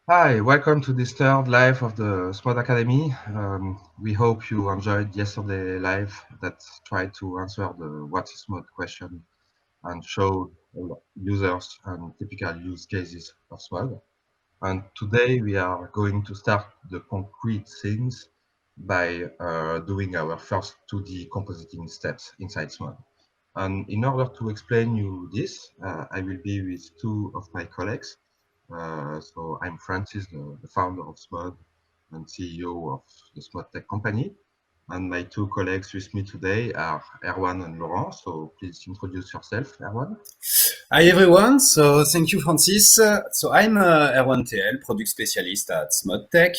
Hi, welcome to this third live of the Smart Academy. We hope you enjoyed yesterday live that tried to answer the what is Smart question and show users and typical use cases of Smart. And today we are going to start the concrete things by doing our first 2D compositing steps inside Smart. And in order to explain you this, I will be with two of my colleagues. So I'm Francis, the founder of Smod and CEO of the Smod Tech company. And my two colleagues with me today are Erwan and Laurent. So please introduce yourself, Erwan. Hi everyone, so thank you Francis. So I'm Erwan TL, product specialist at SmodTech.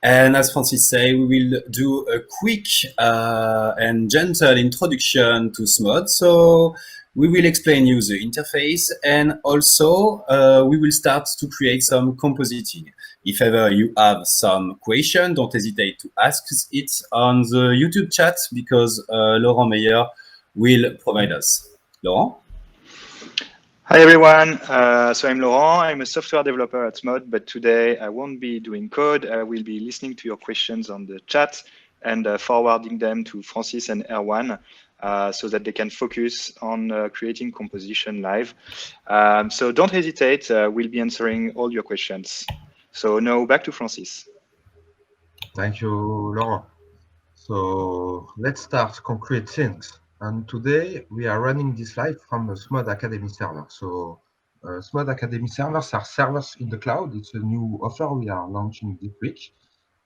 And as Francis said, we will do a quick and gentle introduction to Smod. So we will explain you the interface and also we will start to create some compositing. If ever you have some question, don't hesitate to ask it on the YouTube chat because Laurent Meyer will provide us. Laurent? Hi everyone, so I'm Laurent, I'm a software developer at Smod, but today I won't be doing code, I will be listening to your questions on the chat and forwarding them to Francis and Erwan so that they can focus on creating composition live. So don't hesitate, we'll be answering all your questions. So now back to Francis. Thank you, Laurent. So let's start concrete things. And today we are running this live from the Smod Academy server. So Smod Academy servers are servers in the cloud. It's a new offer we are launching this week.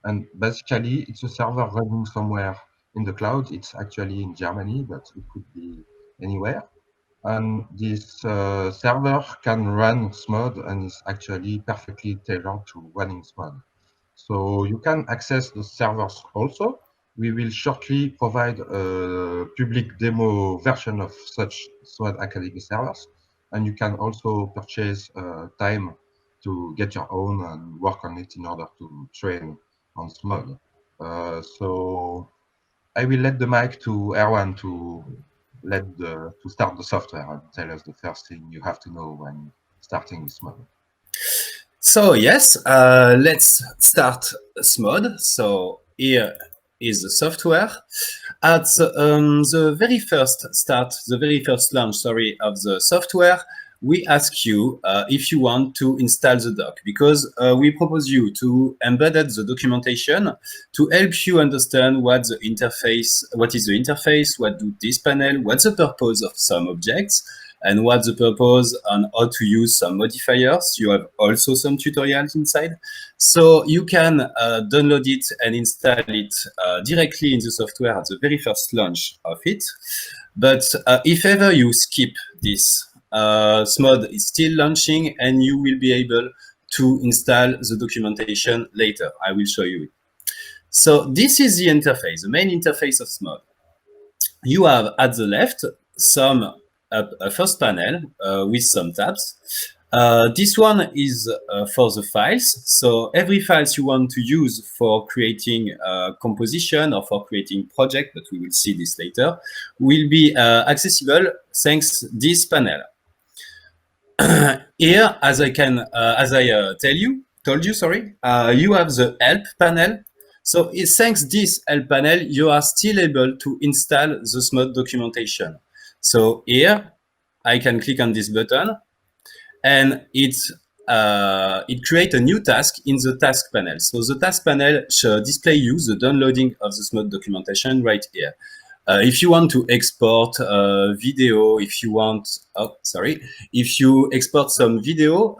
And basically, it's a server running somewhere in the cloud. It's actually in Germany, but it could be anywhere. And this server can run Smod and is actually perfectly tailored to running Smod. So you can access the servers also. We will shortly provide a public demo version of such Smod Academy servers. And you can also purchase time to get your own and work on it in order to train on Smod. So I will let the mic to Erwan to start the software and tell us the first thing you have to know when starting with Smod. So yes, let's start Smod. So here is the software. At the very first start, the very first launch, sorry, of the software, we ask you if you want to install the doc because we propose you to embed the documentation to help you understand what is the interface, what do this panel, what's the purpose of some objects, and what's the purpose on how to use some modifiers. You have also some tutorials inside. So you can download it and install it directly in the software at the very first launch of it. But if ever you skip this, Smod is still launching and you will be able to install the documentation later. I will show you it. So this is the interface, the main interface of Smod. You have at the left a first panel with some tabs. This one is for the files. So every files you want to use for creating composition or for creating project, but we will see this later, will be accessible thanks this panel. Here, as I told you, sorry, you have the help panel. So thanks this help panel, you are still able to install the Smod documentation. So here, I can click on this button, and it creates a new task in the task panel. So the task panel should display you the downloading of the Smod documentation right here. If you want to export video, if you export some video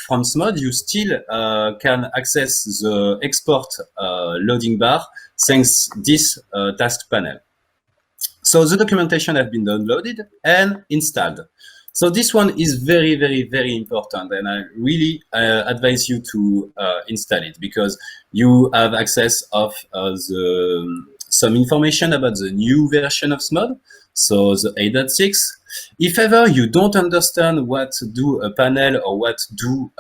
from Smod, you still can access the export loading bar thanks this task panel. So the documentation has been downloaded and installed. So this one is very, very, very important, and I really advise you to install it because you have access of some information about the new version of Smod, so the 8.6. If ever you don't understand what do a panel or what do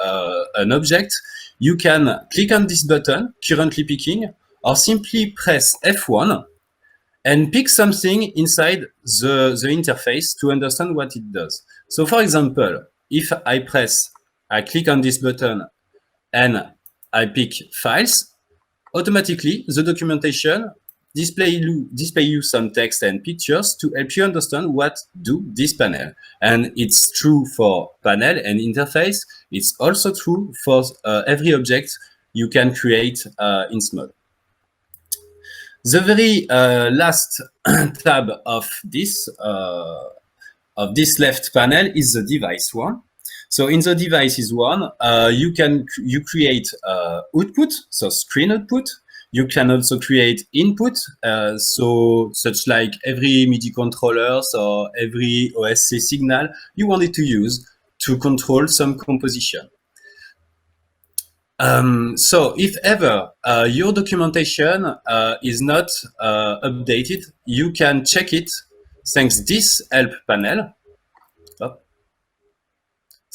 an object, you can click on this button, currently picking, or simply press F1 and pick something inside the interface to understand what it does. So for example, if I click on this button and I pick files, automatically the documentation display you some text and pictures to help you understand what do this panel. And it's true for panel and interface. It's also true for every object you can create in SMOD. The very last tab of this left panel is the device one. So in the devices one, you create output, so screen output. You can also create input, so such like every MIDI controllers or every OSC signal you wanted to use to control some composition. So if ever your documentation is not updated, you can check it thanks this help panel.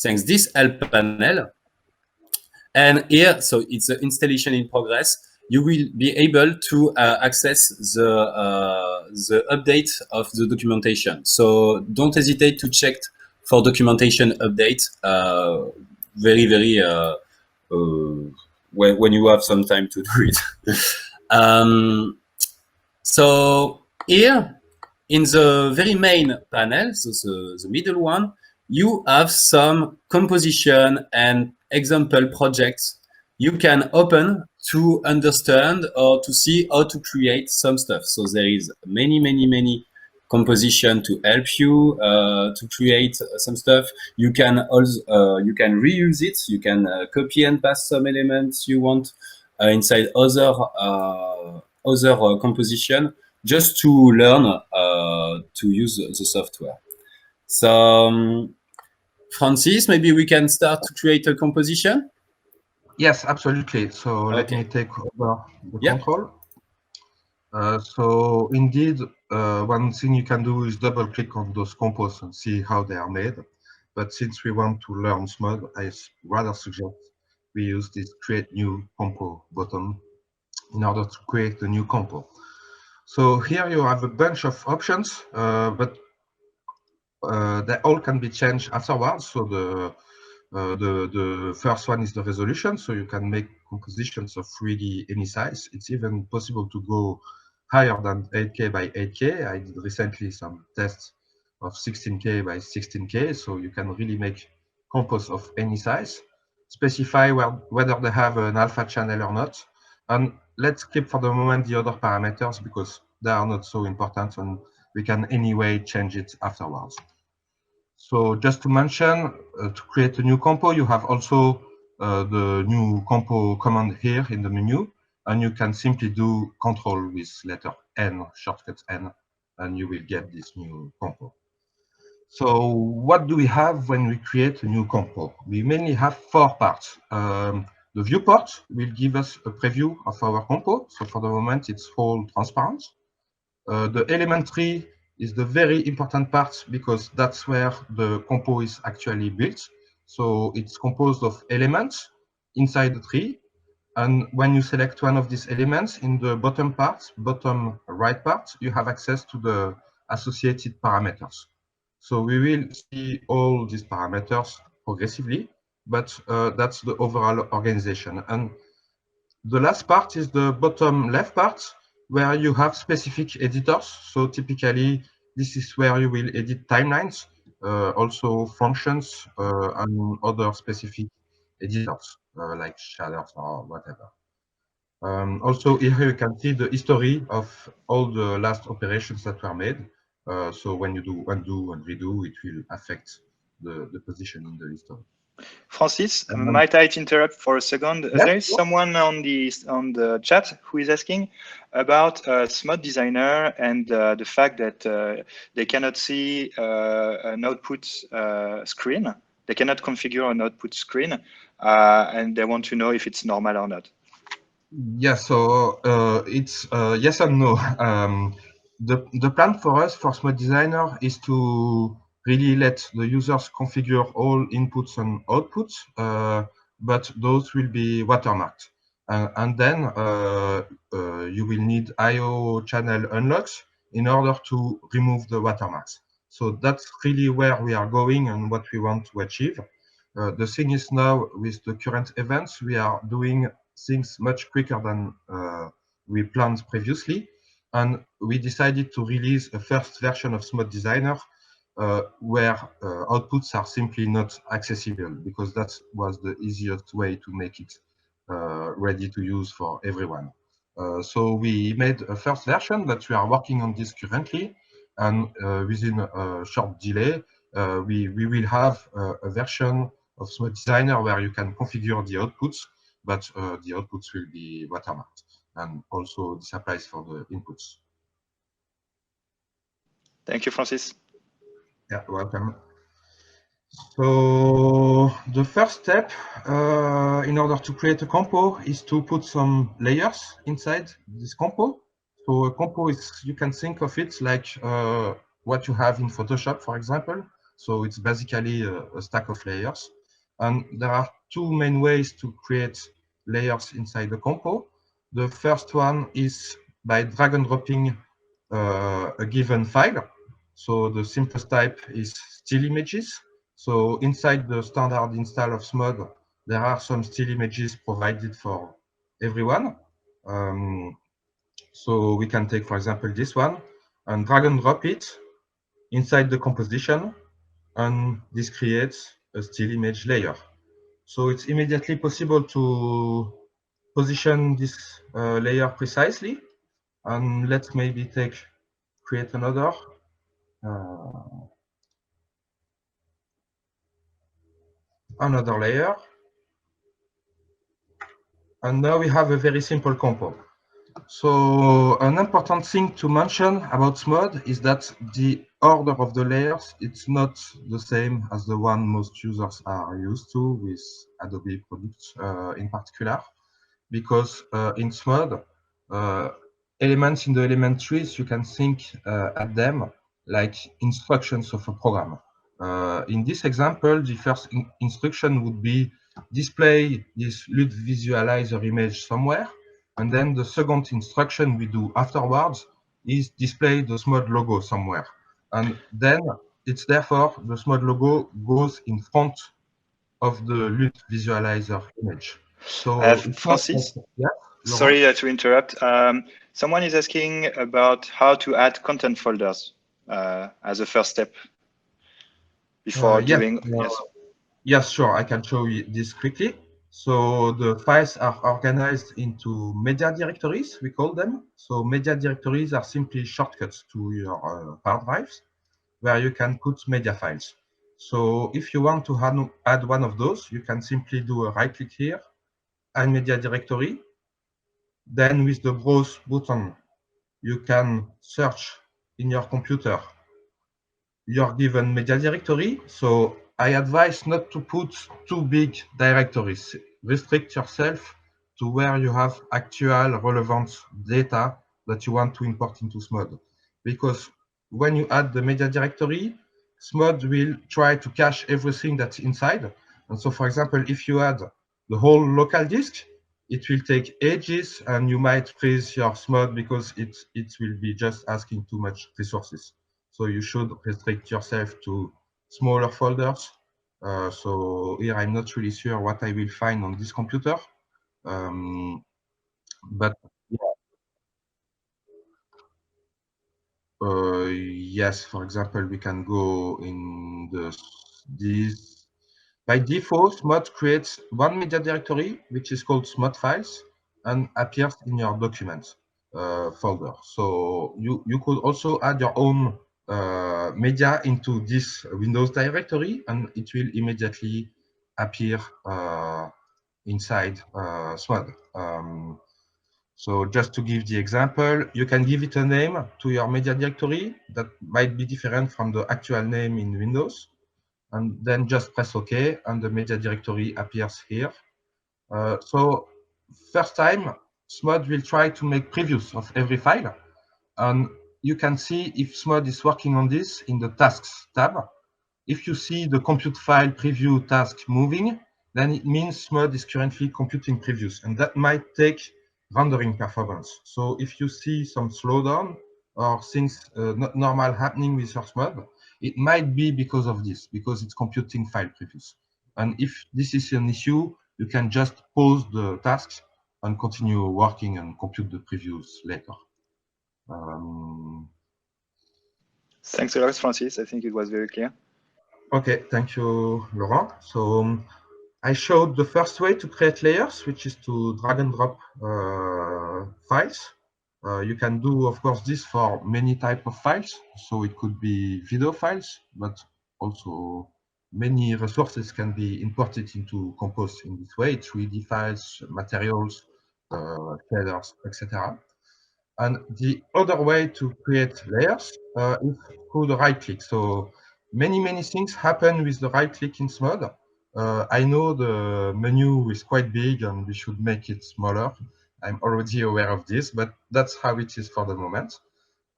Thanks this help panel. And here, so it's the installation in progress. You will be able to access the update of the documentation. So don't hesitate to check for documentation update very when you have some time to do it. So here in the very main panel, so the middle one, you have some composition and example projects you can open to understand or to see how to create some stuff. So there is many composition to help you to create some stuff. You can also you can reuse it. You can copy and paste some elements you want inside other composition just to learn to use the software. So Francis, maybe we can start to create a composition. Yes, absolutely. So let me take over the control. So indeed, one thing you can do is double click on those compos and see how they are made. But since we want to learn SMOD, I rather suggest we use this create new compo button in order to create a new compo. So here you have a bunch of options, but they all can be changed afterwards. So the first one is the resolution, so you can make compositions of really any size. It's even possible to go higher than 8K by 8K. I did recently some tests of 16K by 16K, so you can really make compos of any size. Specify whether they have an alpha channel or not. And let's keep for the moment the other parameters because they are not so important and we can anyway change it afterwards. So just to mention, to create a new compo, you have also the new compo command here in the menu, and you can simply do control with letter N, shortcut N, and you will get this new compo. So what do we have when we create a new compo? We mainly have 4 parts. The viewport will give us a preview of our compo. So for the moment, it's all transparent. The element tree is the very important part because that's where the compo is actually built. So it's composed of elements inside the tree. And when you select one of these elements in the bottom part, bottom right part, you have access to the associated parameters. So we will see all these parameters progressively, but that's the overall organization. And the last part is the bottom left part, where you have specific editors. So typically, this is where you will edit timelines, also functions, and other specific editors, like shaders or whatever. Also, here you can see the history of all the last operations that were made. So when you do undo and redo, it will affect the position in the history. Francis, might I interrupt for a second? Yeah, there is someone on the chat who is asking about SMOD Designer and the fact that they cannot see an output screen. They cannot configure an output screen, and they want to know if it's normal or not. Yeah, so it's yes and no. The plan for us for SMOD Designer is to really let the users configure all inputs and outputs, but those will be watermarked. And then you will need I/O channel unlocks in order to remove the watermarks. So that's really where we are going and what we want to achieve. The thing is now with the current events, we are doing things much quicker than we planned previously. And we decided to release a first version of Smod Designer where outputs are simply not accessible, because that was the easiest way to make it ready to use for everyone. So we made a first version, but we are working on this currently, and within a short delay, we will have a version of Smod Designer where you can configure the outputs, but the outputs will be watermarked, and also this applies for the inputs. Thank you, Francis. Yeah, welcome. So the first step in order to create a compo is to put some layers inside this compo. So a compo is, you can think of it like what you have in Photoshop, for example. So it's basically a stack of layers. And there are two main ways to create layers inside the compo. The first one is by drag and dropping a given file. So the simplest type is still images. So inside the standard install of Smod, there are some still images provided for everyone. So we can take, for example, this one and drag and drop it inside the composition, and this creates a still image layer. So it's immediately possible to position this layer precisely. And let's maybe create another. Another layer. And now we have a very simple compo. So an important thing to mention about Smod is that the order of the layers, it's not the same as the one most users are used to with Adobe products in particular, because in Smod, elements in the element trees, you can think at them like instructions of a program. In this example, the first instruction would be display this LUT visualizer image somewhere. And then the second instruction we do afterwards is display the Smod logo somewhere. And then it's therefore the Smod logo goes in front of the LUT visualizer image. So Francis, yeah, sorry to interrupt. Someone is asking about how to add content folders as a first step before doing. Yes. Yes, sure. I can show you this quickly. So the files are organized into media directories, we call them. So media directories are simply shortcuts to your hard drives where you can put media files. So if you want to add one of those, you can simply do a right click here, add media directory. Then with the browse button, you can search in your computer your given media directory. So I advise not to put too big directories. Restrict yourself to where you have actual relevant data that you want to import into Smod. Because when you add the media directory, Smod will try to cache everything that's inside. And so, for example, if you add the whole local disk, it will take ages and you might freeze your Smod because it will be just asking too much resources. So you should restrict yourself to smaller folders. So here I'm not really sure what I will find on this computer. But yes, for example, we can go in this. By default, Smod creates one media directory, which is called Smod files, and appears in your documents folder. So you could also add your own media into this Windows directory, and it will immediately appear inside Smod. So just to give the example, you can give it a name to your media directory that might be different from the actual name in Windows, and then just press OK, and the media directory appears here. So first time, Smod will try to make previews of every file, and you can see if Smod is working on this in the Tasks tab. If you see the compute file preview task moving, then it means Smod is currently computing previews, and that might take rendering performance. So if you see some slowdown or things not normal happening with your Smod, it might be because of this, because it's computing file previews. And if this is an issue, you can just pause the tasks and continue working and compute the previews later. Thanks a lot, Francis. I think it was very clear. Okay, thank you, Laurent. So I showed the first way to create layers, which is to drag and drop files. You can do, of course, this for many types of files. So it could be video files, but also many resources can be imported into Compose in this way, 3D files, materials, shaders, etc. And the other way to create layers is through the right click. So many things happen with the right click in Smod. I know the menu is quite big and we should make it smaller. I'm already aware of this, but that's how it is for the moment.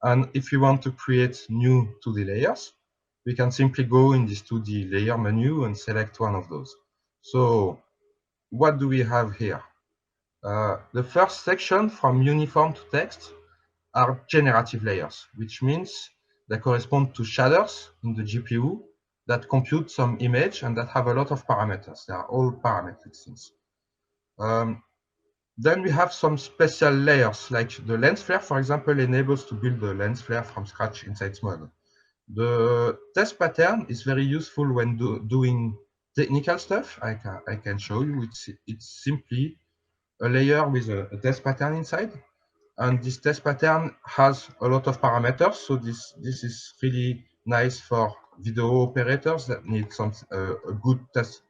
And if you want to create new 2D layers, we can simply go in this 2D layer menu and select one of those. So what do we have here? The first section from uniform to text are generative layers, which means they correspond to shaders in the GPU that compute some image and that have a lot of parameters. They are all parametric things. Then we have some special layers, like the lens flare, for example, enables to build the lens flare from scratch inside Smod. The test pattern is very useful when doing technical stuff. I can show you. It's simply a layer with a test pattern inside. And this test pattern has a lot of parameters. So this is really nice for video operators that need some a good test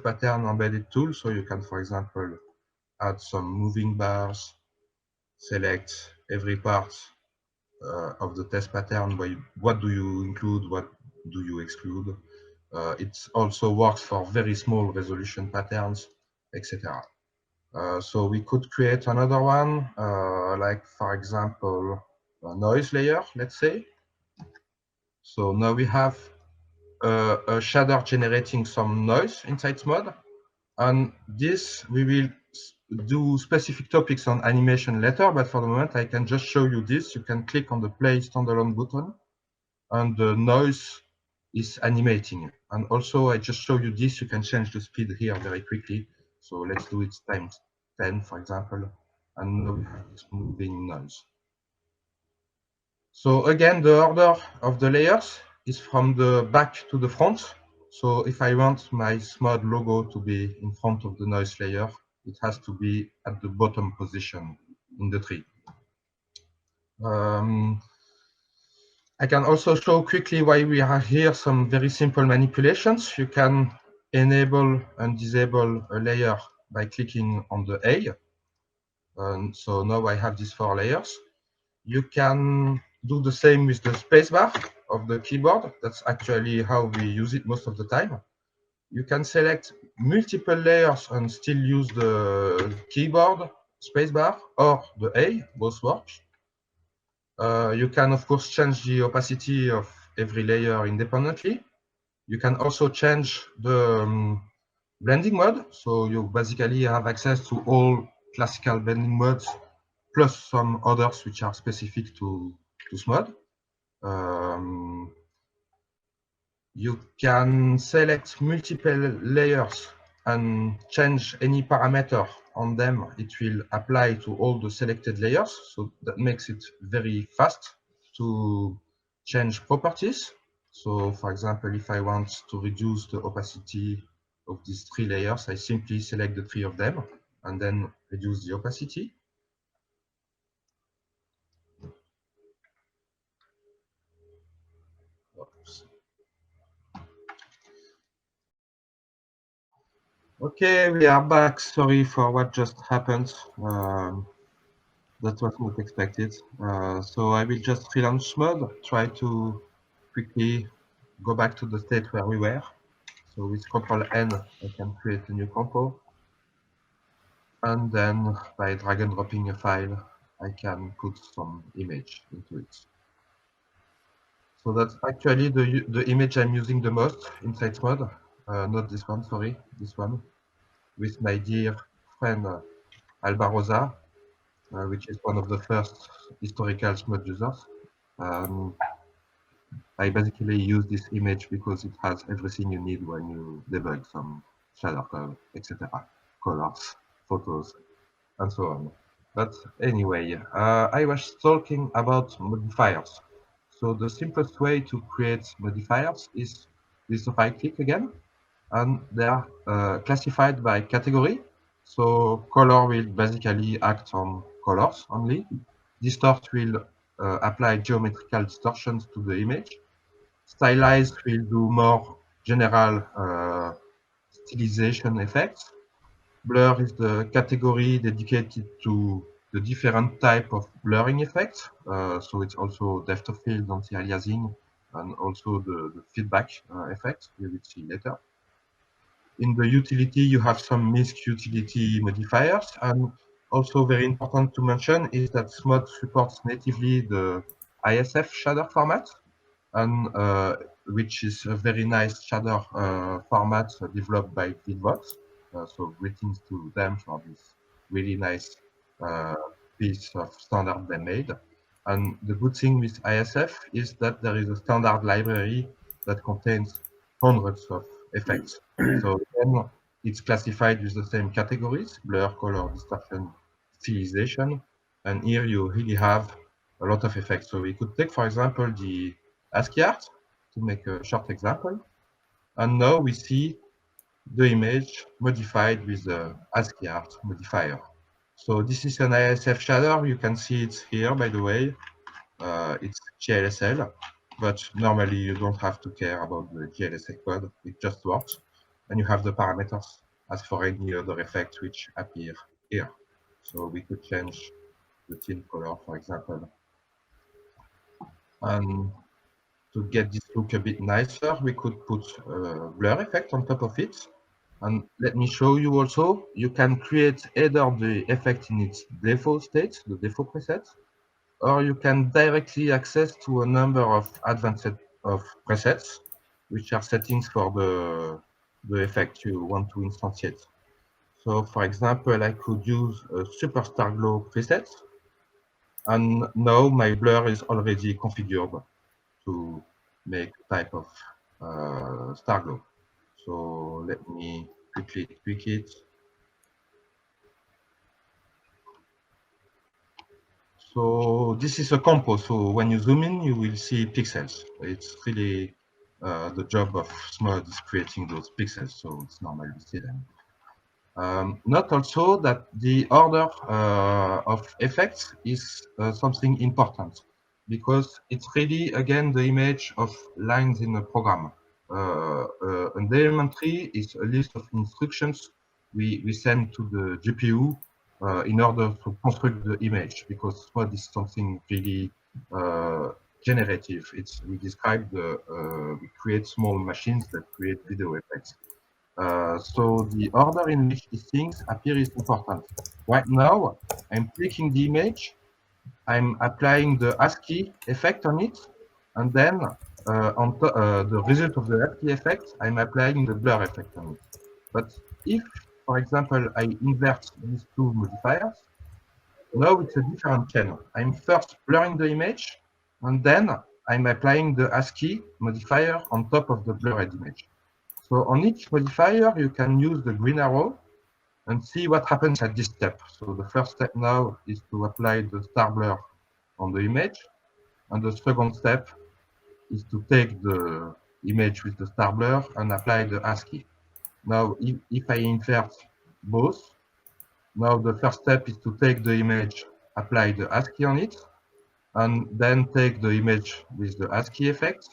pattern embedded tool. So you can, for example, add some moving bars, select every part of the test pattern. What do you include? What do you exclude? It also works for very small resolution patterns, etc. So we could create another one, like for example, a noise layer, let's say. So now we have a shader generating some noise inside Smod. And this, we will do specific topics on animation later, but for the moment, I can just show you this. You can click on the play standalone button and the noise is animating. And also, I just show you this. You can change the speed here very quickly. So let's do it times 10, for example, and now we have this moving noise. So again, the order of the layers is from the back to the front. So if I want my Smod logo to be in front of the noise layer, it has to be at the bottom position in the tree. I can also show quickly why we have here some very simple manipulations. You can enable and disable a layer by clicking on the A. So now I have these 4 layers. You can do the same with the spacebar of the keyboard. That's actually how we use it most of the time. You can select multiple layers and still use the keyboard, spacebar, or the A, both work. You can, of course, change the opacity of every layer independently. You can also change the blending mode. So you basically have access to all classical blending modes, plus some others which are specific to Smod. You can select multiple layers and change any parameter on them. It will apply to all the selected layers. So that makes it very fast to change properties. So for example, if I want to reduce the opacity of these 3 layers, I simply select the 3 of them and then reduce the opacity. Oops. Okay, we are back. Sorry for what just happened. That was not expected. So I will just relaunch Smod, try to quickly go back to the state where we were. So with Control N, I can create a new compo. And then by drag and dropping a file, I can put some image into it. So that's actually the image I'm using the most inside Smod. Not this one, sorry, this one, with my dear friend Alba Rosa, which is one of the first historical Smod users. I basically use this image because it has everything you need when you debug some shader code, etc. Colors, photos, and so on. But anyway, I was talking about modifiers. So the simplest way to create modifiers is with the right click again, and they are classified by category. So color will basically act on colors only. Distort will apply geometrical distortions to the image. Stylize will do more general stylization effects. Blur is the category dedicated to the different type of blurring effects. So it's also depth of field, anti-aliasing, and also the feedback effect we will see later. In the utility, you have some MISC utility modifiers, and also very important to mention is that SMOD supports natively the ISF shader format, and which is a very nice shader format developed by Vidvox. So greetings to them for this really nice piece of standard they made. And the good thing with ISF is that there is a standard library that contains hundreds of effects. So then it's classified with the same categories: blur, color, distortion, stylization. And here you really have a lot of effects. So we could take, for example, the ASCII art to make a short example. And now we see the image modified with the ASCII art modifier. So this is an ISF shader. You can see it's here, by the way. It's GLSL, but normally you don't have to care about the GLSL code. It just works. And you have the parameters as for any other effects which appear here. So we could change the tint color, for example. And to get this look a bit nicer, we could put a blur effect on top of it. And let me show you also, you can create either the effect in its default state, the default preset, or you can directly access to a number of advanced of presets, which are settings for the effect you want to instantiate. So for example, I could use a Superstar Glow preset, and now my blur is already configured to make a type of star glow. So let me quickly tweak it. So this is a compo. So when you zoom in, you will see pixels. It's really the job of SMOD is creating those pixels. So it's normal to see them. Note also that the order of effects is something important, because it's really, again, the image of lines in a program. An element tree is a list of instructions we send to the GPU in order to construct the image, because SMOD is something really generative. We describe we create small machines that create video effects. So the order in which these things appear is important. Right now, I'm clicking the image, I'm applying the ASCII effect on it, and then on the result of the ASCII effect, I'm applying the blur effect on it. But if, for example, I invert these two modifiers, now it's a different channel. I'm first blurring the image, and then I'm applying the ASCII modifier on top of the blurred image. So on each modifier, you can use the green arrow and see what happens at this step. So the first step now is to apply the star blur on the image. And the second step is to take the image with the star blur and apply the ASCII. Now, if I invert both, now the first step is to take the image, apply the ASCII on it, and then take the image with the ASCII effect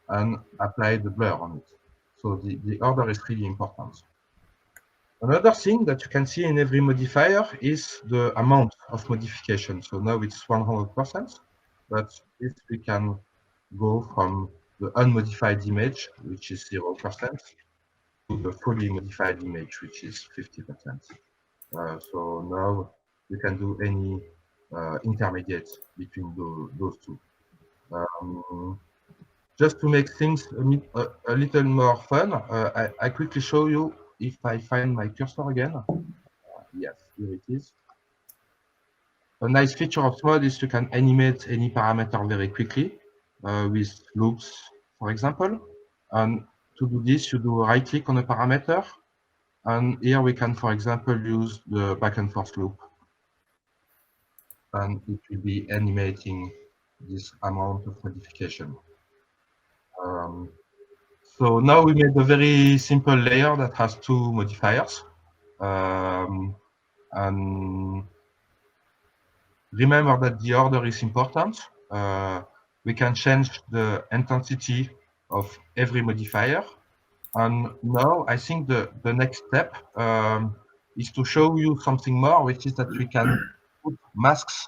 and apply the blur on it. So the order is really important. Another thing that you can see in every modifier is the amount of modification. So now it's 100%, but if we can go from the unmodified image, which is 0%, to the fully modified image, which is 50%. So now you can do any intermediate between those two. Just to make things a little more fun, I quickly show you if I find my cursor again. Yes, here it is. A nice feature of SMOD is you can animate any parameter very quickly. with loops, for example. And to do this, you do a right click on a parameter. And here we can, for example, use the back and forth loop. And it will be animating this amount of modification. So now we made a very simple layer that has two modifiers. And remember that the order is important. We can change the intensity of every modifier. And now I think the next step is to show you something more, which is that we can put masks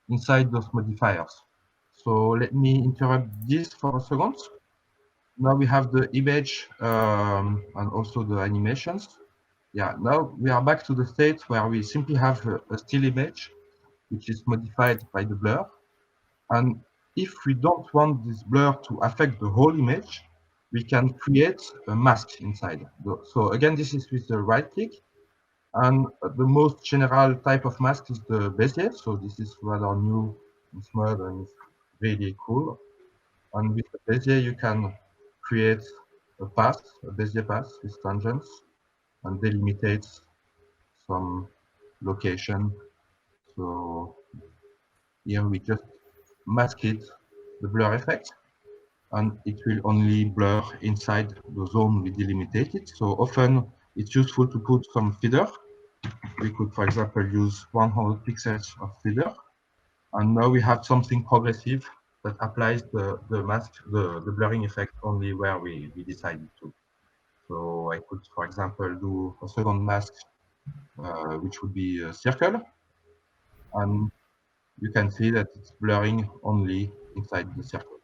inside those modifiers. So let me interrupt this for a second. Now we have the image and also the animations. Yeah, now we are back to the state where we simply have a still image, which is modified by the blur. And if we don't want this blur to affect the whole image, we can create a mask inside. So again, this is with the right click. And the most general type of mask is the Bezier. So this is rather new in SMUD and it's really cool. And with the Bezier, you can create a path, a Bezier path with tangents and delimitate some location. So here we just mask it, the blur effect, and it will only blur inside the zone we delimited. So often it's useful to put some feeder. We could, for example, use 100 pixels of feeder. And now we have something progressive that applies the mask, the blurring effect only where we decided to. So I could, for example, do a second mask, which would be a circle. And you can see that it's blurring only inside the circle.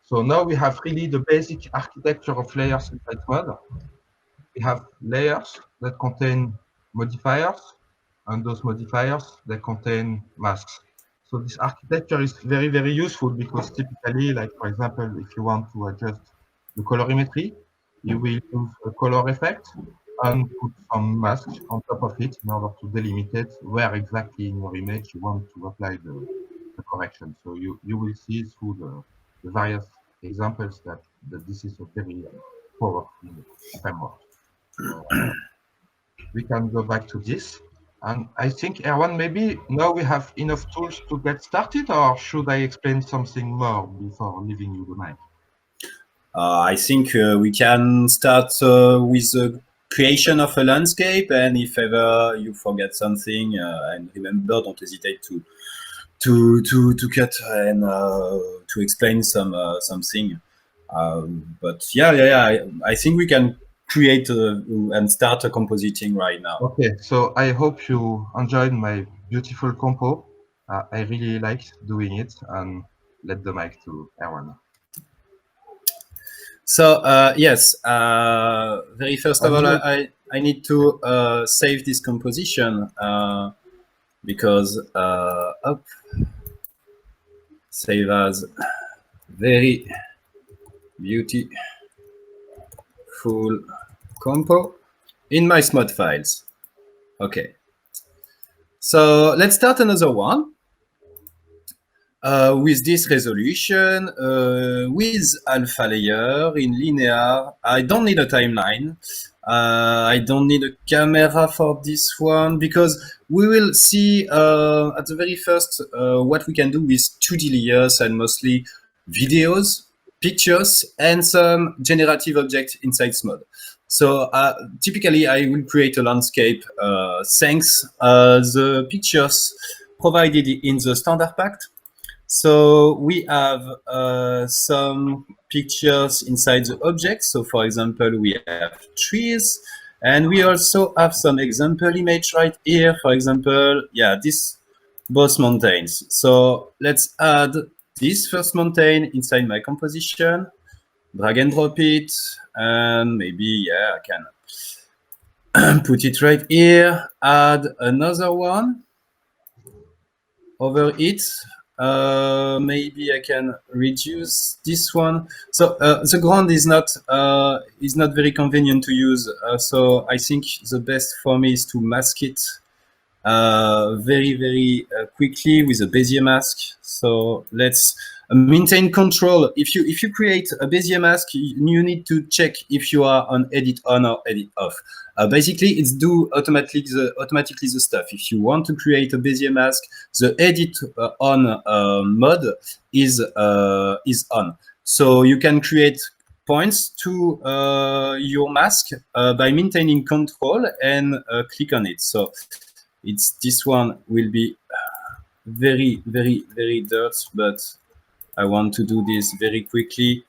So now we have really the basic architecture of layers inside SMUD. We have layers that contain modifiers, and those modifiers that contain masks. So this architecture is very, very useful because typically, like for example, if you want to adjust the colorimetry, you will use a color effect and put some masks on top of it in order to delimitate where exactly in your image you want to apply the correction. So you will see through the various examples that this is a very powerful framework. We can go back to this. And I think, Erwan, maybe now we have enough tools to get started, or should I explain something more before leaving you the mic? I think we can start with the creation of a landscape, and if ever you forget something, and remember, don't hesitate to cut and to explain something. But yeah, I think we can create and start a compositing right now. Okay, so I hope you enjoyed my beautiful compo. I really liked doing it, and let the mic to Erwan. So yes, very first of all, I need to save this composition because up, save as very beautiful compo in my SMUD files. Okay, so let's start another one. With this resolution, with alpha layer in linear. I don't need a timeline. I don't need a camera for this one because we will see at the very first what we can do with 2D layers and mostly videos, pictures, and some generative objects inside SMUD. So typically I will create a landscape thanks the pictures provided in the standard pack. So we have some pictures inside the object. So for example, we have trees, and we also have some example image right here. For example, yeah, this both mountains. So let's add this first mountain inside my composition, drag and drop it, and maybe, yeah, I can put it right here, add another one over it. Maybe I can reduce this one. So the ground is not very convenient to use. So I think the best for me is to mask it very quickly with a Bezier mask. So let's maintain control. If you create a Bezier mask, you need to check if you are on edit on or edit off. Basically, it's do automatically the stuff. If you want to create a Bezier mask, the edit on mode is on. So you can create points to your mask by maintaining control and click on it. So it's this one will be very dirt, but I want to do this very quickly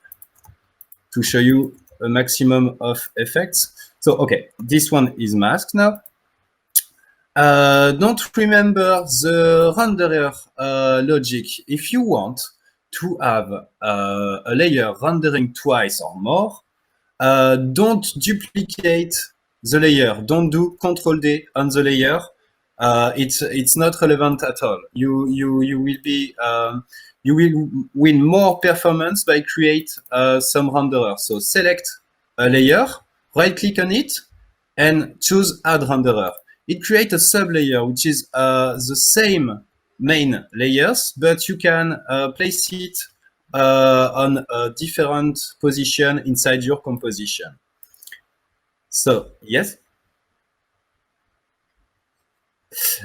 to show you a maximum of effects. So okay, this one is masked now. Don't remember the renderer logic. If you want to have a layer rendering twice or more, don't duplicate the layer. Don't do Control D on the layer. It's not relevant at all. You will be you will win more performance by create some renderer. So select a layer, right click on it, and choose Add Renderer. It creates a sub-layer, which is the same main layers, but you can place it on a different position inside your composition. So, yes.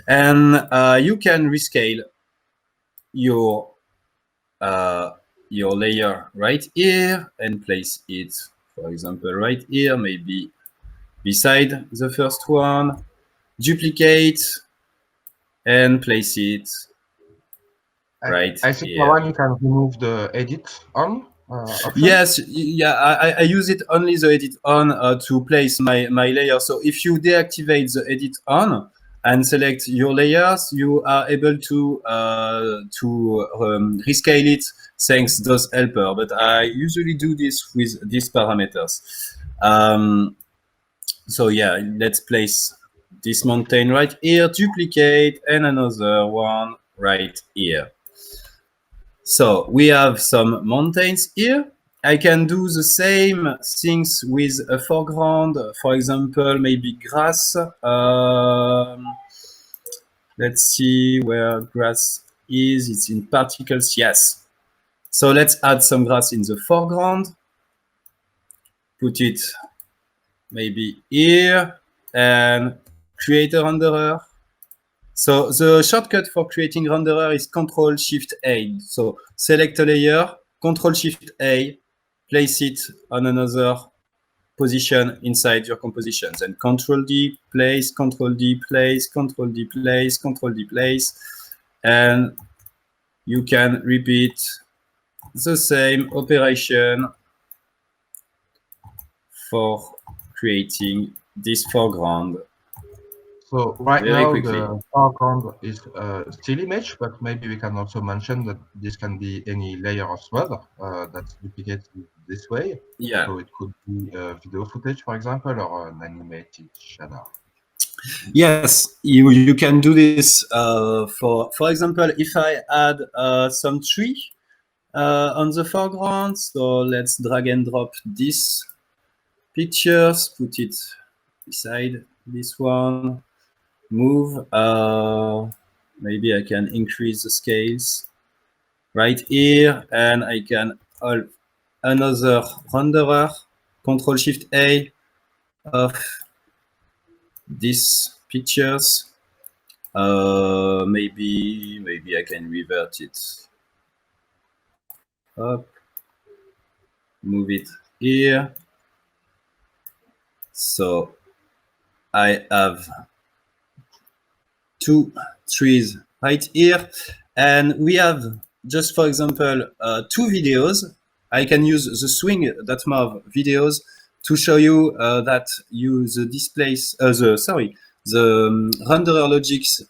And you can rescale your layer right here and place it, for example, right here, maybe beside the first one, duplicate and place it right I think here. Laurent, you can remove the edit on option. Yes, yeah, I use it only the edit on to place my layer. So if you deactivate the edit on and select your layers, you are able to rescale it thanks those helper. But I usually do this with these parameters. So yeah, let's place this mountain right here, duplicate, and another one right here. So we have some mountains here. I can do the same things with a foreground, for example, maybe grass. Let's see where grass is. It's in particles, yes. So let's add some grass in the foreground. Put it maybe here and create a renderer. So the shortcut for creating renderer is Control-Shift-A. So select a layer, Control-Shift-A, place it on another position inside your compositions, and Control-D, place, Control-D, place, Control-D, place, Control-D, place, and you can repeat the same operation for creating this foreground. So right Very now quickly. the foreground is a still image, but maybe we can also mention that this can be any layer of SMUD that's duplicated this way. Yeah. So it could be video footage, for example, or an animated shadow. Yes, you can do this. For example, if I add some tree on the foreground, so let's drag and drop this pictures, put it beside this one. Move, maybe I can increase the scales right here, and I can add another renderer, Control-Shift-A of these pictures. Maybe I can revert it up, move it here. So I have two trees right here, and we have just, for example, two videos. I can use the swing.mov videos to show you that the displays the renderer logics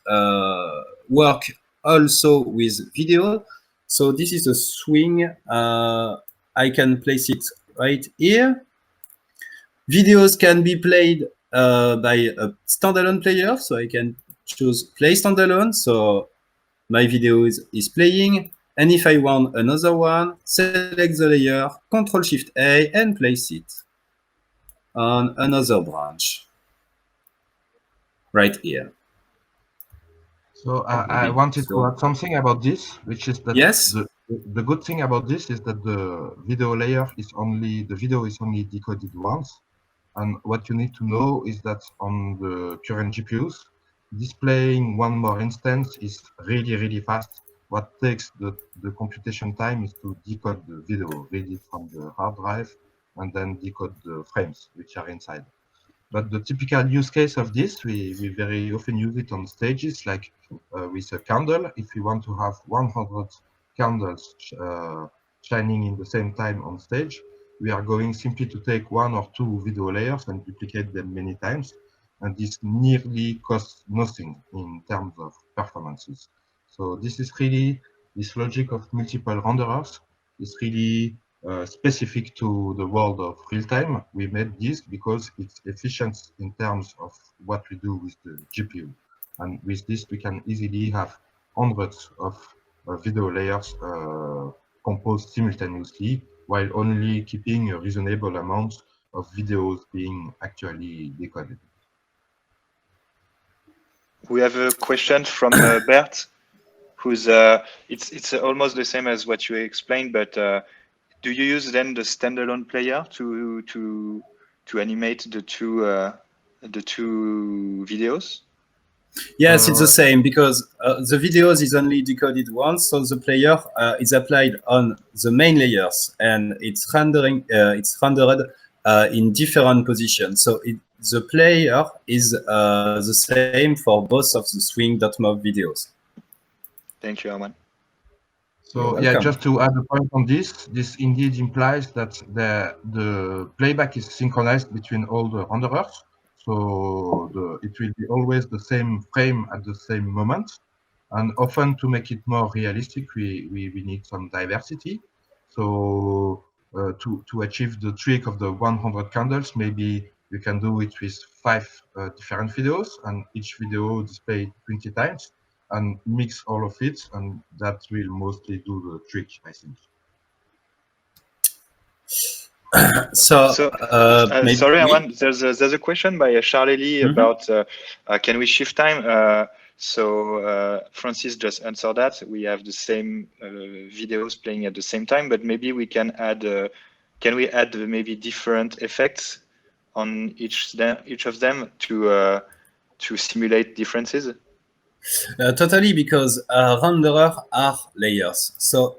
work also with video. So this is a swing. I can place it right here. Videos can be played by a standalone player, so I can choose play standalone, so my video is playing, and if I want another one, select the layer, Control-Shift-A, and place it on another branch right here. So I maybe. wanted to So add something about this, which is that yes, the good thing about this is that the video layer is only, the video is only decoded once. And what you need to know is that on the current GPUs, displaying one more instance is really, really fast. What takes the computation time is to decode the video, read it from the hard drive, and then decode the frames which are inside. But the typical use case of this, we very often use it on stages, like with a candle. If we want to have 100 candles shining in the same time on stage, we are going simply to take one or two video layers and duplicate them many times. And this nearly costs nothing in terms of performances. So this is really, this logic of multiple renderers is really specific to the world of real time. We made this because it's efficient in terms of what we do with the GPU. And with this, we can easily have hundreds of video layers composed simultaneously while only keeping a reasonable amount of videos being actually decoded. We have a question from Bert, who's it's almost the same as what you explained, but do you use then the standalone player to animate the two videos? yes, it's the same because the videos is only decoded once, so the player is applied on the main layers and it's rendering. It's rendered in different positions. So the player is the same for both of the swing.mov videos. Thank you, Herman. So yeah, just to add a point on this, this indeed implies that the playback is synchronized between all the renderers. So it will be always the same frame at the same moment. And often to make it more realistic, we need some diversity. So to achieve the trick of the 100 candles, maybe you can do it with 5 different videos, and each video displayed 20 times, and mix all of it, and that will mostly do the trick, I think. So maybe, sorry, Herman, there's a question by Charlie about can we shift time? So Francis just answered that. We have the same videos playing at the same time, but maybe we can add. Can we add maybe different effects on each of them to simulate differences? Totally, because renderers are layers, so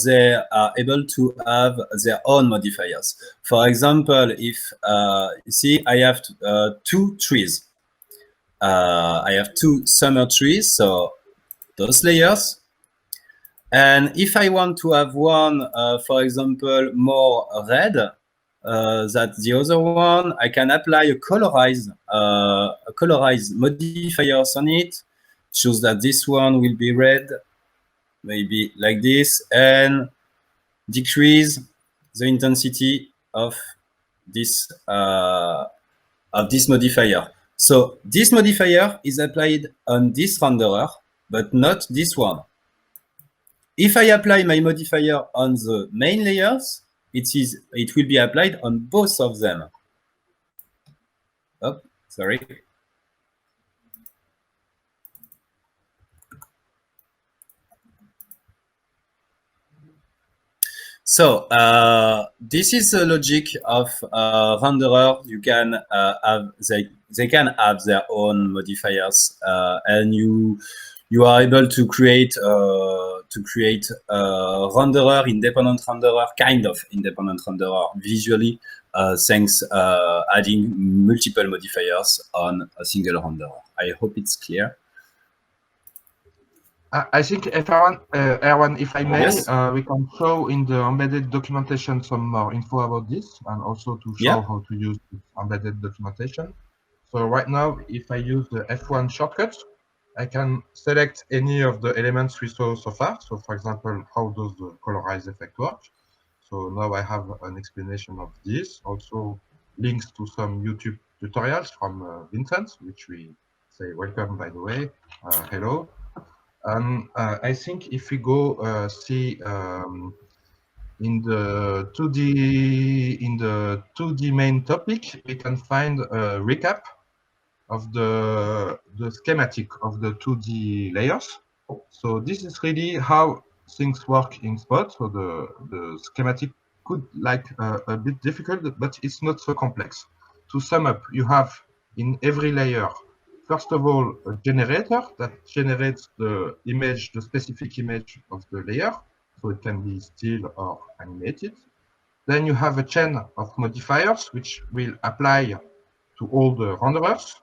they are able to have their own modifiers. For example, if you see, I have two trees. I have two summer trees, so those layers. And if I want to have one, for example, more red than the other one, I can apply a colorized modifiers on it. Choose that this one will be red, maybe like this, and decrease the intensity of this modifier. So this modifier is applied on this renderer, but not this one. If I apply my modifier on the main layers, it will be applied on both of them. Oh, sorry. So this is the logic of renderer. You can have they can have their own modifiers, and you are able to create renderer, independent renderer, kind of independent renderer visually, thanks adding multiple modifiers on a single renderer. I hope it's clear. I think if Erwan, if I may, Yes. we can show in the embedded documentation some more info about this, and also to show how to use embedded documentation. So right now, if I use the F1 shortcut, I can select any of the elements we saw so far. So for example, how does the colorize effect work? So now I have an explanation of this, also links to some YouTube tutorials from Vincent, which we say welcome, by the way, hello. I think if we go see in the 2D main topic, we can find a recap of the schematic of the 2D layers. So this is really how things work in Spot. So the schematic could like a bit difficult, but it's not so complex. To sum up, you have in every layer, first of all, a generator that generates the image, the specific image of the layer. So it can be still or animated. Then you have a chain of modifiers, which will apply to all the renderers.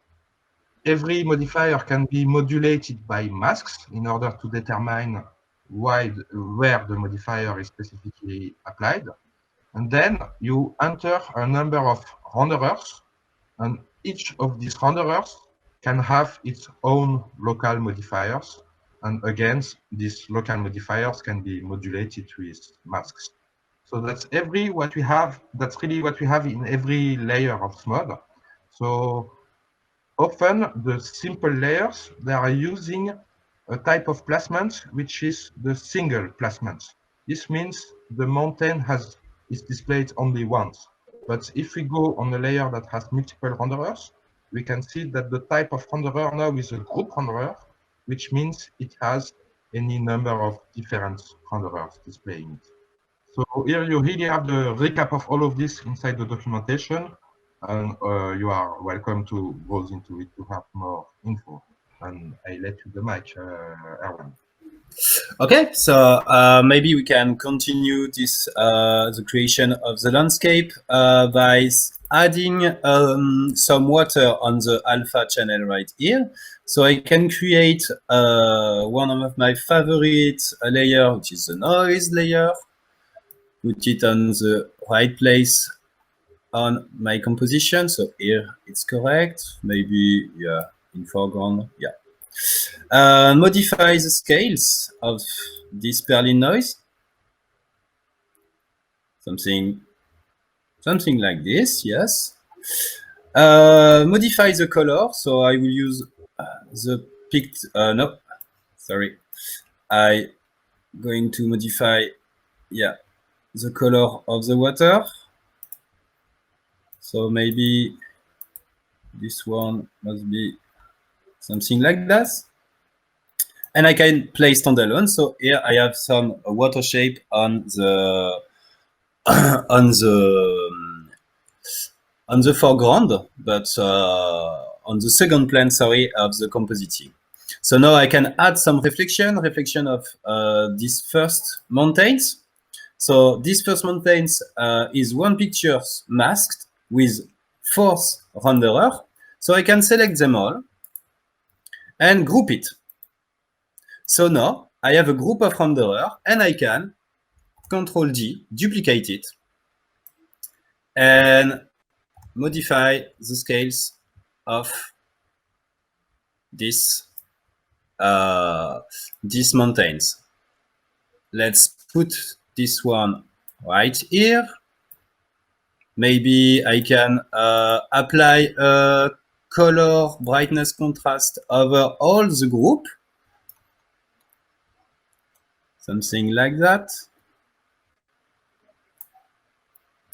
Every modifier can be modulated by masks in order to determine where the modifier is specifically applied. And then you enter a number of renderers, and each of these renderers can have its own local modifiers. And again, these local modifiers can be modulated with masks. So that's really what we have in every layer of SMOD. So often the simple layers, they are using a type of placement which is the single placement. This means the mountain is displayed only once. But if we go on a layer that has multiple renderers, we can see that the type of renderer now is a group renderer, which means it has any number of different renderers displaying it. So here you really have the recap of all of this inside the documentation, and you are welcome to browse into it to have more info. And I let you the mic, Erwan. Okay, so maybe we can continue this the creation of the landscape by adding some water on the alpha channel right here. So I can create one of my favorite layer, which is the noise layer. Put it on the right place on my composition. So here it's correct. Maybe yeah, in foreground, yeah. Modify the scales of this Berlin noise. Something like this, yes. Modify the color. So I will use the picked, no, sorry. I going to modify, yeah, the color of the water. So maybe this one must be something like that. And I can play standalone. So here I have some water shape on the on the foreground, but on the second plane, sorry, of the compositing. So now I can add some reflection of these first mountains. So this first mountains is one picture masked with 4 renderer. So I can select them all and group it. So now I have a group of renderer and I can Control D, duplicate it, and modify the scales of these mountains. Let's put this one right here. Maybe I can apply a color brightness contrast over all the group. Something like that.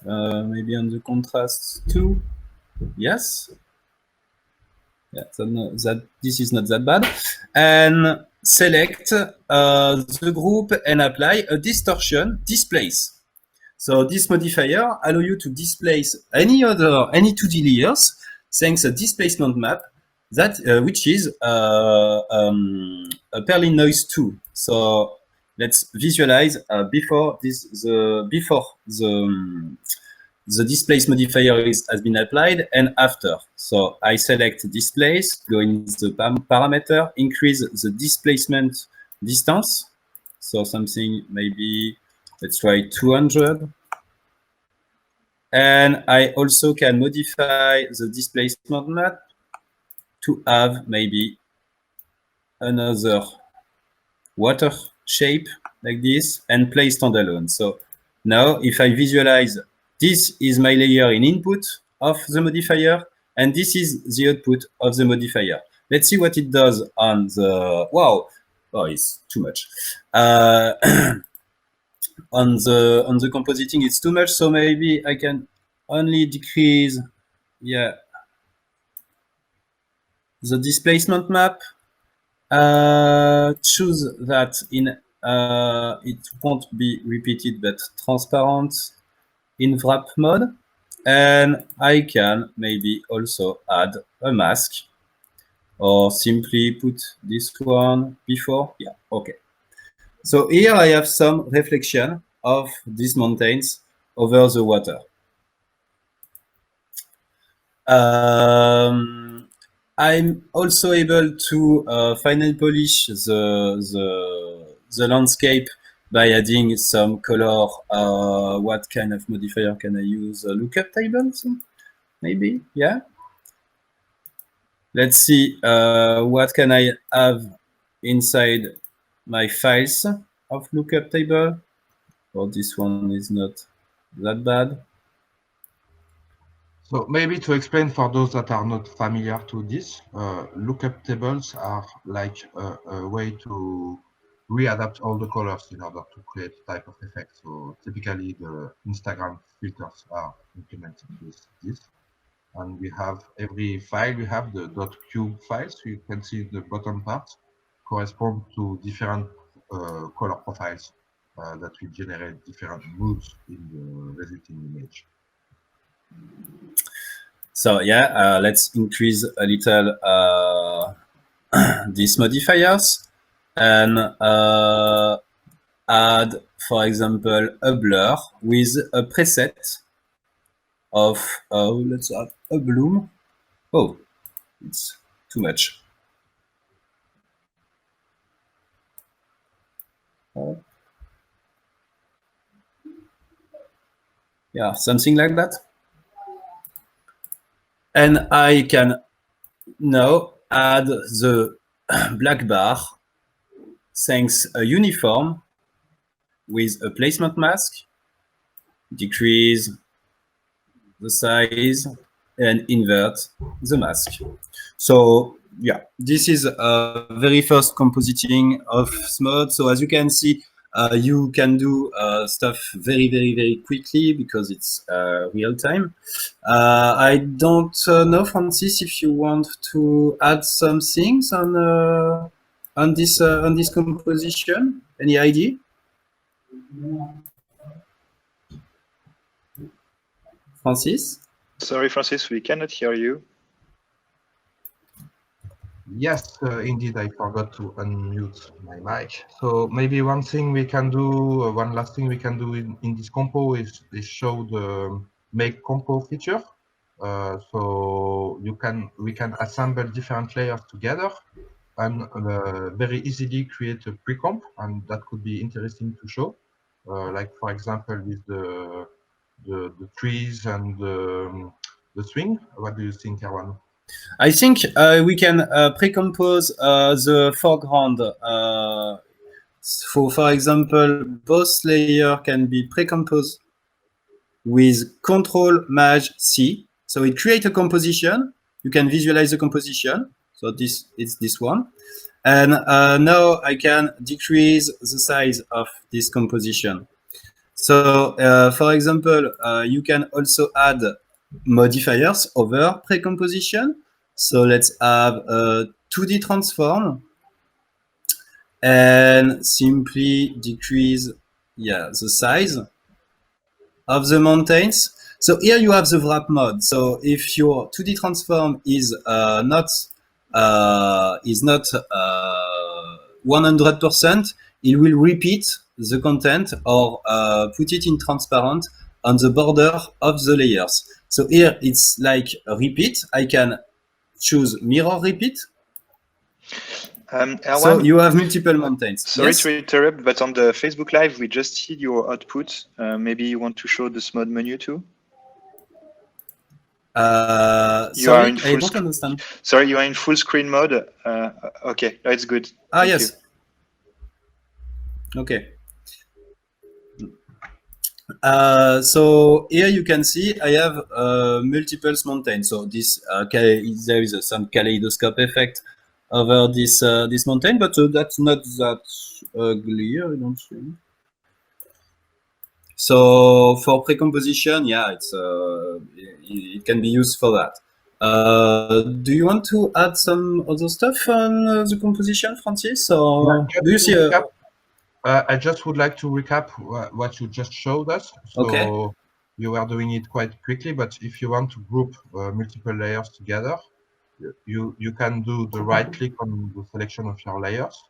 Maybe on the contrast too. Yes. Yeah, so this is not that bad. And select the group and apply a distortion displace. So this modifier allows you to displace any 2D layers thanks to a displacement map that which is a Berlin noise 2. So let's visualize before the displace modifier has been applied and after. So I select displace, go in the parameter, increase the displacement distance. So something maybe, let's try 200. And I also can modify the displacement map to have maybe another water shape like this and play standalone. So now if I visualize, this is my layer in input of the modifier, and this is the output of the modifier. Let's see what it does on the, wow, oh, it's too much. On the compositing, it's too much, so maybe I can only decrease, yeah, the displacement map. Choose that it won't be repeated but transparent in wrap mode. And I can maybe also add a mask or simply put this one before. Yeah, okay. So here I have some reflection of these mountains over the water. I'm also able to finally polish the landscape by adding some color. What kind of modifier can I use? Lookup tables, maybe? Yeah. Let's see. What can I have inside my files of lookup table? Oh, this one is not that bad. So maybe to explain for those that are not familiar to this, lookup tables are like a way to readapt all the colors in order to create a type of effect. So typically the Instagram filters are implemented with this. And we have every file, we have the .cube files. So you can see the bottom part correspond to different color profiles that will generate different moods in the resulting image. So yeah, let's increase a little these modifiers and add, for example, a blur with a preset of, let's add a bloom. Oh, it's too much. Yeah, something like that. And I can now add the black bar thanks a uniform with a placement mask, decrease the size and invert the mask. So yeah, this is a very first compositing of SMOD. So as you can see, you can do stuff very quickly because it's real time. I don't know, Francis, if you want to add some things on this composition. Any idea? Francis? Sorry, Francis, we cannot hear you. Yes, indeed, I forgot to unmute my mic. So maybe one thing we can do, one last thing we can do in this compo is show the make compo feature. So we can assemble different layers together and very easily create a pre-comp, and that could be interesting to show. Like for example, with the trees and the swing. What do you think, Erwan? I think we can pre-compose the foreground. For example, both layers can be pre-composed with Ctrl-Maj-C. So it creates a composition. You can visualize the composition. So this is this one. And now I can decrease the size of this composition. So for example, you can also add modifiers over pre-composition. So let's have a 2D transform and simply decrease, yeah, the size of the mountains. So here you have the wrap mode. So if your 2D transform is not 100%, it will repeat the content or put it in transparent on the border of the layers. So here it's like a repeat. I can choose mirror repeat. Erwan, so you have multiple mountains. Sorry yes? to interrupt, but on the Facebook Live, we just see your output. Maybe you want to show the SMOD menu too? Sorry, I don't understand. Sorry, you are in full screen mode. Okay, that's good. Ah, Thank yes. You. Okay. So here you can see I have multiple mountains. So this there is some kaleidoscope effect over this this mountain, but that's not that ugly, I don't think. So for pre-composition, yeah, it's it can be used for that. Do you want to add some other stuff on the composition, Francis? Or Yeah, do you see a... I just would like to recap what you just showed us. So Okay. you are doing it quite quickly, but if you want to group multiple layers together, you can do the right click on the selection of your layers.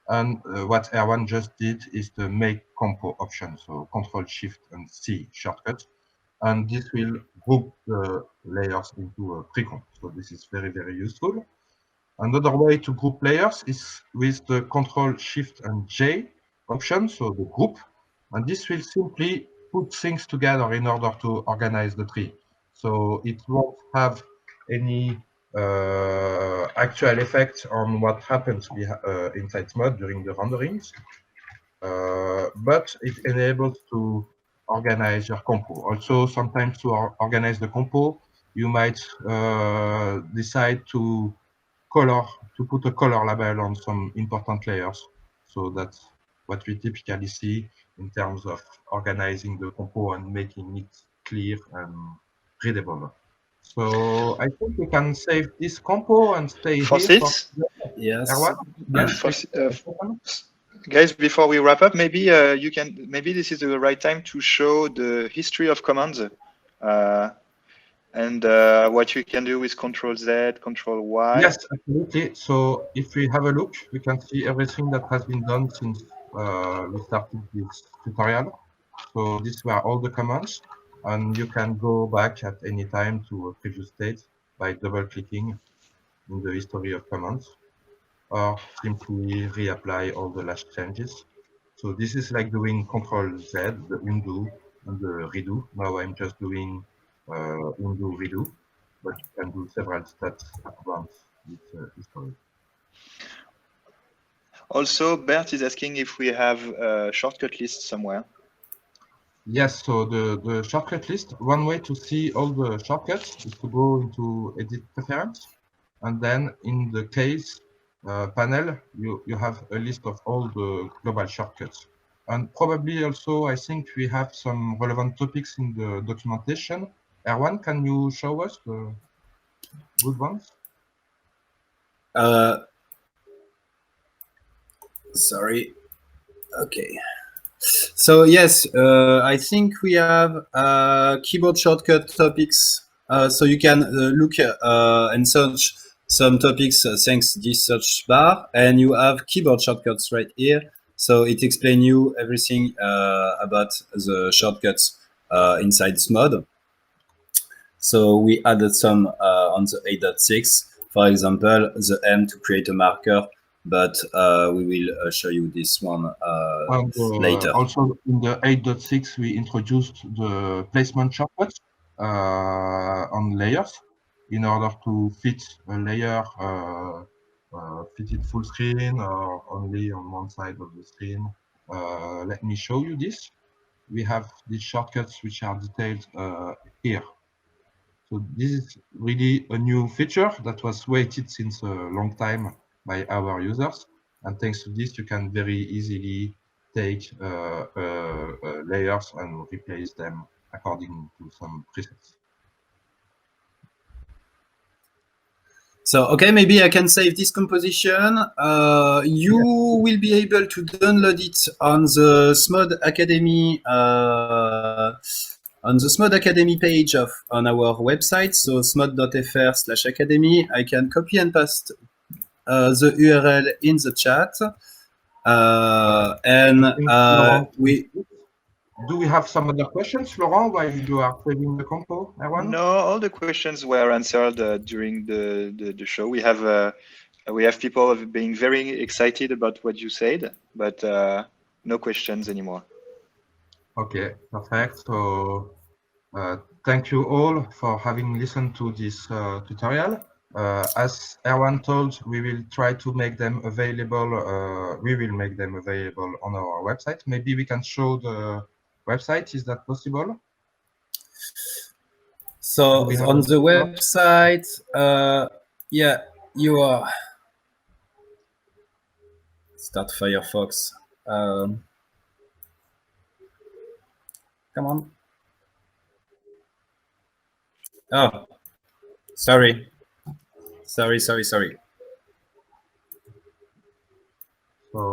And what Erwan just did is the make compo option. So Control Shift and C shortcut. And this will group the layers into a pre-comp. So this is very, very useful. Another way to group layers is with the Control Shift and J option, so the group. And this will simply put things together in order to organize the tree. So it won't have any actual effect on what happens inside SMOD during the renderings, but it enables to organize your compo. Also, sometimes to organize the compo, you might decide to put a color label on some important layers. So that's what we typically see in terms of organizing the compo and making it clear and readable. So I think we can save this compo and stay here for Francis? Yes. Erwan. Yes. Guys, before we wrap up, maybe maybe this is the right time to show the history of commands and what you can do with Control Z, Control Y. Yes, absolutely. So if we have a look, we can see everything that has been done since we started this tutorial. So these were all the commands, and you can go back at any time to a previous state by double-clicking in the history of commands, or simply reapply all the last changes. So this is like doing Control Z, the undo and the redo. Now I'm just doing undo, redo, but you can do several steps at once with history. Also, Bert is asking if we have a shortcut list somewhere. Yes, so the shortcut list, one way to see all the shortcuts is to go into Edit Preference, and then in the case panel, you have a list of all the global shortcuts. And probably also, I think we have some relevant topics in the documentation. Erwan, can you show us the good ones? Sorry. Okay. So yes, I think we have keyboard shortcut topics. So you can look and search some topics thanks to this search bar, and you have keyboard shortcuts right here. So it explains you everything about the shortcuts inside SMOD. So we added some on the 8.6, for example, the M to create a marker, but we will show you this one later. Also in the 8.6, we introduced the placement shortcuts on layers in order to fit a layer, fit it full screen or only on one side of the screen. Let me show you this. We have these shortcuts which are detailed here. So this is really a new feature that was waited since a long time by our users. And thanks to this, you can very easily take layers and replace them according to some presets. So, okay, maybe I can save this composition. You will be able to download it on the SMOD Academy page on our website. So smod.fr/academy. I can copy and paste the URL in the chat. Do we have some other questions, Laurent, while you are saving the compo? No, all the questions were answered during the show. We have people being very excited about what you said, but no questions anymore. Okay, perfect. So thank you all for having listened to this tutorial. As Erwan told, we will try to make them available. We will make them available on our website. Maybe we can show the website. Is that possible? So on the website, yeah, you are. Start Firefox. Come on. Oh, Sorry. So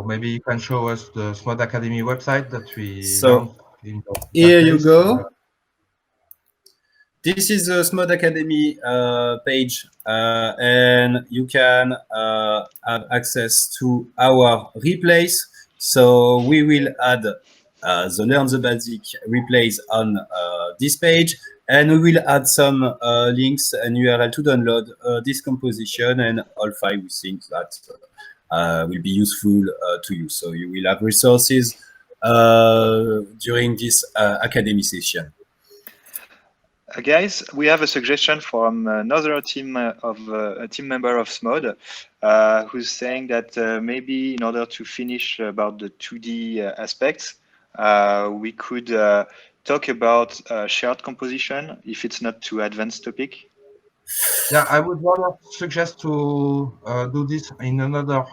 maybe you can show us the SMOD Academy website that we So, launched in the here you database. go. This is the SMOD Academy page, and you can have access to our replays. So we will add the Learn the Basic replays on this page, and we will add some links and URL to download this composition and all files we think that will be useful to you. So you will have resources during this Academy session. Guys, we have a suggestion from another team a team member of SMOD who's saying that maybe in order to finish about the 2D aspects, we could talk about shared composition if it's not too advanced topic. Yeah, I would rather suggest to do this in another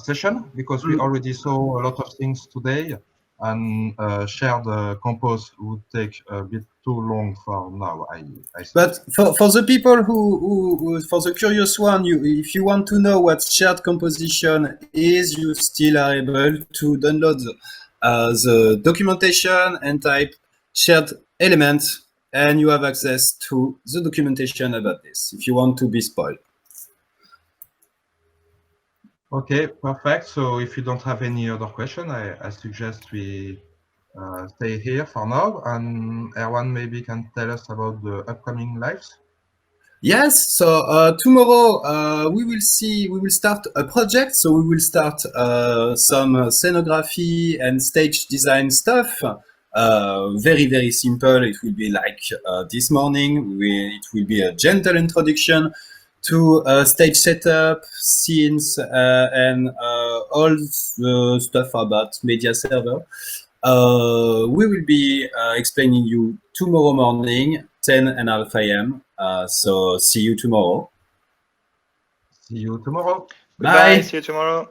session because we already saw a lot of things today, and shared compose would take a bit too long for now. I think. But for the people who for the curious one, if you want to know what shared composition is, you still are able to download the documentation and type shared elements, and you have access to the documentation about this if you want to be spoiled. Okay, perfect. So if you don't have any other question, I suggest we stay here for now, and Erwan maybe can tell us about the upcoming lives. Yes, so tomorrow we will start a project. So we will start some scenography and stage design stuff. Very, very simple. It will be like this morning. It will be a gentle introduction to stage setup, scenes, and all the stuff about media server. We will be explaining you tomorrow morning, 10:30 a.m. So see you tomorrow. See you tomorrow. Goodbye. Bye. See you tomorrow.